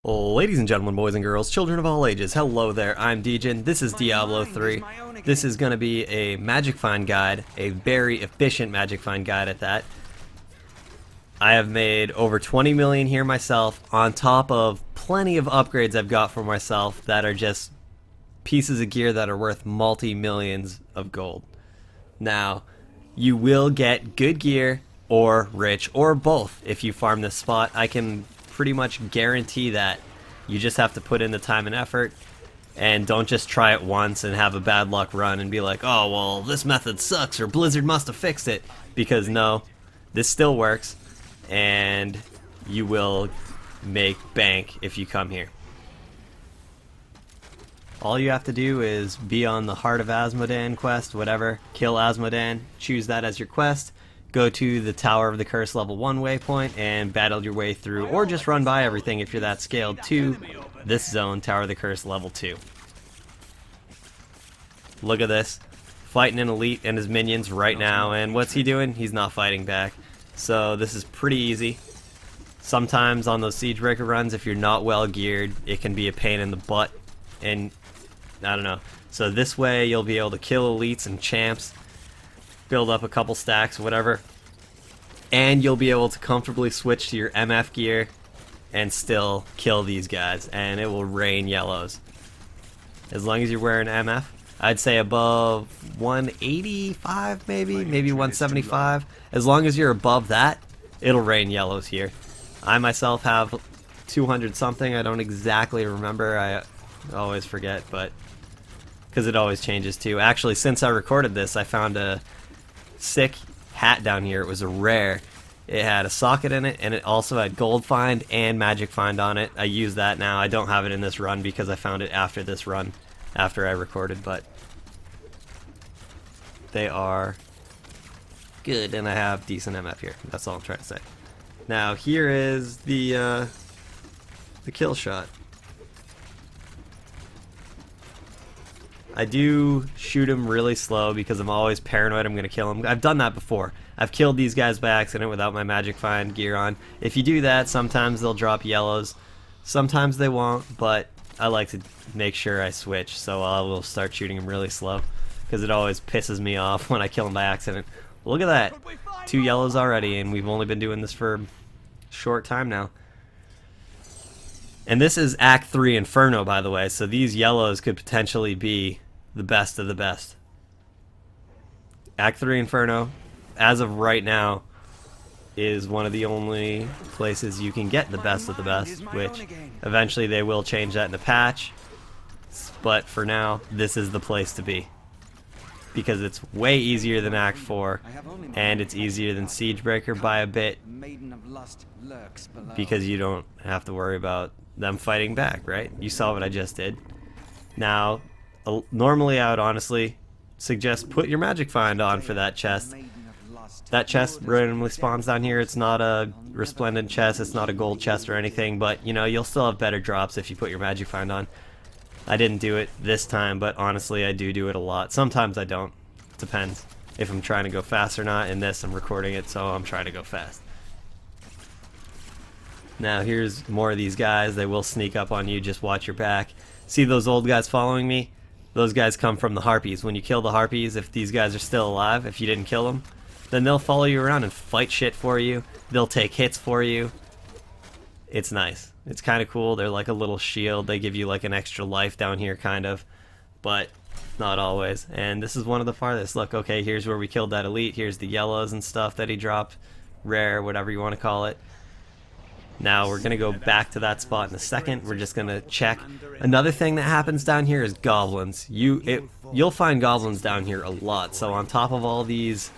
Ladies and gentlemen, boys and girls, children of all ages, hello there, I'm Dejin. This is Diablo 3. This is going to be a Magic Find guide, a very efficient Magic Find guide at that. I have made over 20 million here myself, on top of plenty of upgrades I've got for myself that are just pieces of gear that are worth multi-millions of gold. Now, you will get good gear, or rich, or both if you farm this spot. I can pretty much guarantee that. You just have to put in the time and effort, and don't just try it once and have a bad luck run and be like, oh well, this method sucks or Blizzard must have fixed it, because no, this still works and you will make bank if you come here. All you have to do is be on the Heart of Asmodan quest, whatever, kill Asmodan, choose that as your quest, go to the Tower of the Curse level 1 waypoint and battle your way through, or just run by everything if you're that scaled, to this zone, Tower of the Curse level 2. Look at this. Fighting an elite and his minions right now, and what's he doing? He's not fighting back. So this is pretty easy. Sometimes on those siege breaker runs, if you're not well geared, it can be a pain in the butt, and I don't know. So this way you'll be able to kill elites and champs, build up a couple stacks, whatever, and you'll be able to comfortably switch to your MF gear and still kill these guys, and it will rain yellows. As long as you're wearing MF, I'd say above 185, maybe 175. As long as you're above that, it'll rain yellows here. I myself have 200 something. I don't exactly remember. I always forget, but because it always changes too. Actually, since I recorded this, I found a sick hat down here. It was a rare. It had a socket in it, and it also had gold find and magic find on it. I use that now. I don't have it in this run because I found it after this run, after I recorded, but they are good, and I have decent MF here. That's all I'm trying to say. Now here is the kill shot. I do shoot him really slow because I'm always paranoid I'm going to kill him. I've done that before. I've killed these guys by accident without my Magic Find gear on. If you do that, sometimes they'll drop yellows. Sometimes they won't, but I like to make sure I switch, so I will start shooting him really slow, because it always pisses me off when I kill him by accident. Look at that. 2 yellows already, and we've only been doing this for a short time now. And this is Act 3 Inferno, by the way, so these yellows could potentially be the best of the best. Act 3 Inferno, as of right now, is one of the only places you can get the best of the best, which eventually they will change that in the patch, but for now, this is the place to be. Because it's way easier than Act 4, and it's easier than Siegebreaker by a bit, because you don't have to worry about them fighting back, right? You saw what I just did. Now, normally I would honestly suggest put your Magic Find on for that chest. That chest randomly spawns down here. It's not a resplendent chest, it's not a gold chest or anything, but you know, you'll still have better drops if you put your Magic Find on. I didn't do it this time, but honestly I do it a lot. Sometimes I don't. It depends if I'm trying to go fast or not. In this, I'm recording it, so I'm trying to go fast. Now here's more of these guys. They will sneak up on you. Just watch your back. See those old guys following me? Those guys come from the harpies. When you kill the harpies, if these guys are still alive, if you didn't kill them, then they'll follow you around and fight shit for you. They'll take hits for you. It's nice. It's kind of cool. They're like a little shield. They give you like an extra life down here, kind of, but not always. And this is one of the farthest. Look, okay, here's where we killed that elite. Here's the yellows and stuff that he dropped. Rare, whatever you want to call it. Now we're going to go back to that spot in a second. We're just going to check. Another thing that happens down here is goblins. You'll find goblins down here a lot. So on top of all these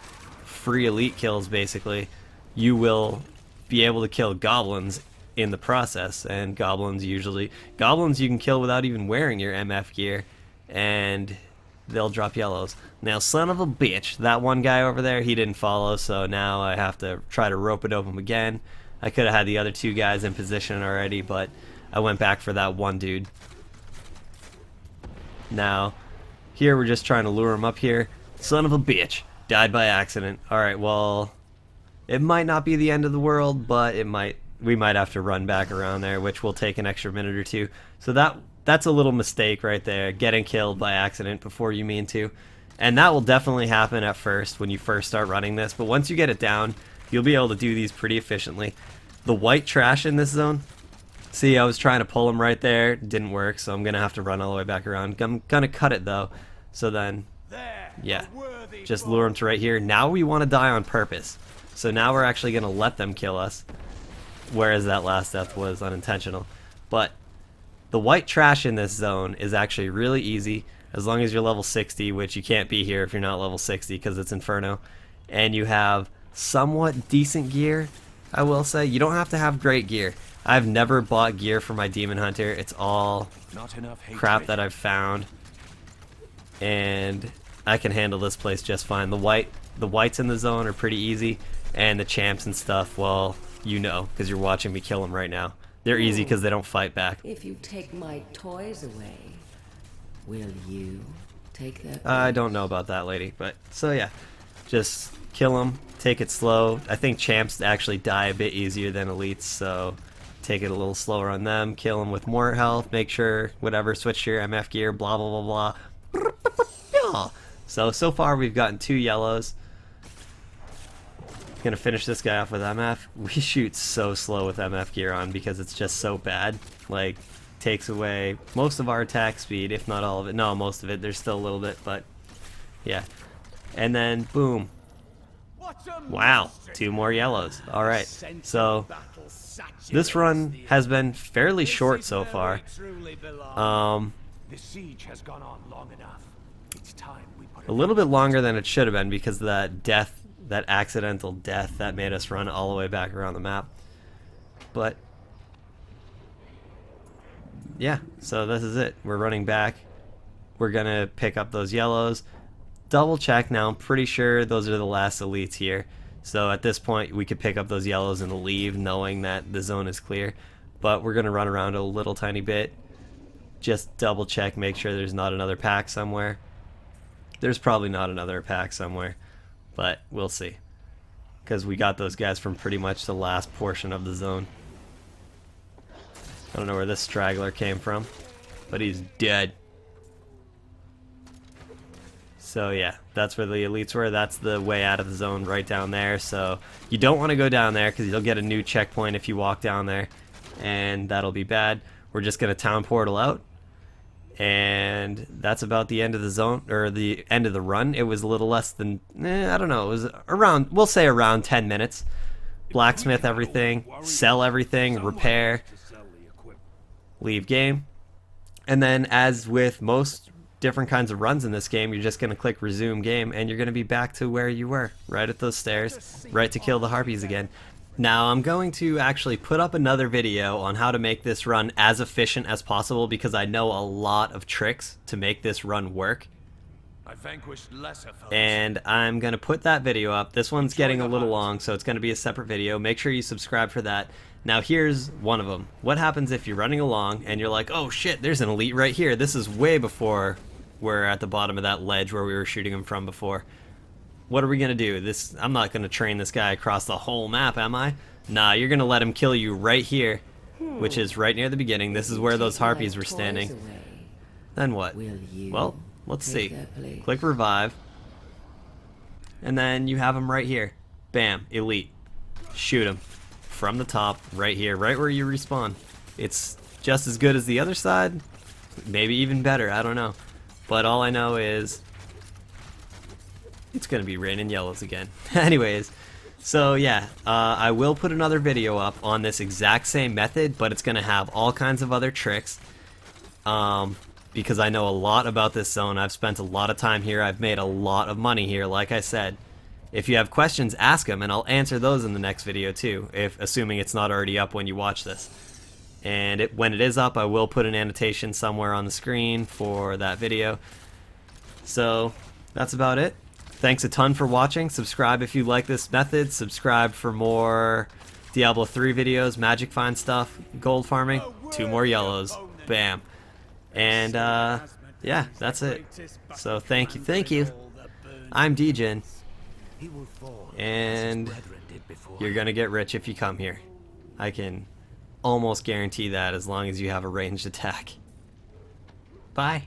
free elite kills, basically, you will be able to kill goblins in the process. And goblins you can kill without even wearing your MF gear, and they'll drop yellows. Now, son of a bitch, that one guy over there, he didn't follow, so now I have to try to rope it him again. I could have had the other 2 guys in position already, but I went back for that one dude. Now, here we're just trying to lure him up here. Son of a bitch, died by accident. Alright, well, it might not be the end of the world, but it might we might have to run back around there, which will take an extra minute or two. So that's a little mistake right there, getting killed by accident before you mean to. And that will definitely happen at first when you first start running this, but once you get it down, you'll be able to do these pretty efficiently. The white trash in this zone, see, I was trying to pull him right there, didn't work, so I'm gonna have to run all the way back around. I'm gonna cut it though, so then, yeah, just lure him to right here. Now we want to die on purpose, so now we're actually gonna let them kill us, whereas that last death was unintentional. But the white trash in this zone is actually really easy, as long as you're level 60, which you can't be here if you're not level 60 because it's Inferno, and you have somewhat decent gear. I will say, you don't have to have great gear. I've never bought gear for my Demon Hunter. It's all crap that I've found, and I can handle this place just fine. The whites in the zone are pretty easy, and the champs and stuff, well, you know, because you're watching me kill them right now. They're easy because they don't fight back. If you take my toys away, will you take that? I don't know about that, lady, but so yeah, just kill them, take it slow. I think champs actually die a bit easier than elites, so take it a little slower on them, kill them with more health, make sure, whatever, switch to your MF gear, blah blah blah blah. So far we've gotten 2 yellows. Gonna finish this guy off with MF. We shoot so slow with MF gear on because it's just so bad. Like, takes away most of our attack speed, if not all of it. No, most of it. There's still a little bit, but yeah. And then boom. Wow, 2 more yellows. All right, so this run has been fairly short so far. The siege has gone on long enough. It's time we put a little bit longer than it should have been because of that death, that accidental death that made us run all the way back around the map. But yeah, so this is it. We're running back. We're gonna pick up those yellows. Double check now. I'm pretty sure those are the last elites here. So at this point, we could pick up those yellows and leave, knowing that the zone is clear. But we're gonna run around a little tiny bit. Just double check, make sure there's not another pack somewhere. There's probably not another pack somewhere, but we'll see. Because we got those guys from pretty much the last portion of the zone. I don't know where this straggler came from, but he's dead. So yeah, that's where the elites were. That's the way out of the zone right down there. So you don't want to go down there because you'll get a new checkpoint if you walk down there, and that'll be bad. We're just going to town portal out, and that's about the end of the zone, or the end of the run. It was a little less than, I don't know, it was around, we'll say around 10 minutes. Blacksmith everything, sell everything, repair, leave game. And then, as with most different kinds of runs in this game, you're just going to click resume game, and you're going to be back to where you were, right at those stairs, right to kill the harpies again. Now I'm going to actually put up another video on how to make this run as efficient as possible, because I know a lot of tricks to make this run work. And I'm going to put that video up. This one's getting a little long, so it's going to be a separate video. Make sure you subscribe for that. Now here's one of them. What happens if you're running along and you're like, oh shit, there's an elite right here. This is way before we're at the bottom of that ledge where we were shooting him from before. What are we going to do? I'm not going to train this guy across the whole map, am I? Nah, you're going to let him kill you right here, which is right near the beginning. This is where those harpies were standing. Then what? Well, let's see. Click revive. And then you have him right here. Bam, elite. Shoot him. From the top, right here, right where you respawn. It's just as good as the other side, maybe even better, I don't know. But all I know is it's gonna be raining yellows again. Anyways, so yeah, I will put another video up on this exact same method, but it's gonna have all kinds of other tricks, because I know a lot about this zone. I've spent a lot of time here. I've made a lot of money here, like I said. If you have questions, ask them, and I'll answer those in the next video too, assuming it's not already up when you watch this. And when it is up, I will put an annotation somewhere on the screen for that video. So that's about it. Thanks a ton for watching. Subscribe if you like this method. Subscribe for more Diablo 3 videos, Magic Find stuff, gold farming, 2 more yellows. Bam. And yeah, that's it. So thank you. I'm Djinn. And you're gonna get rich if you come here. I can almost guarantee that as long as you have a ranged attack. Bye.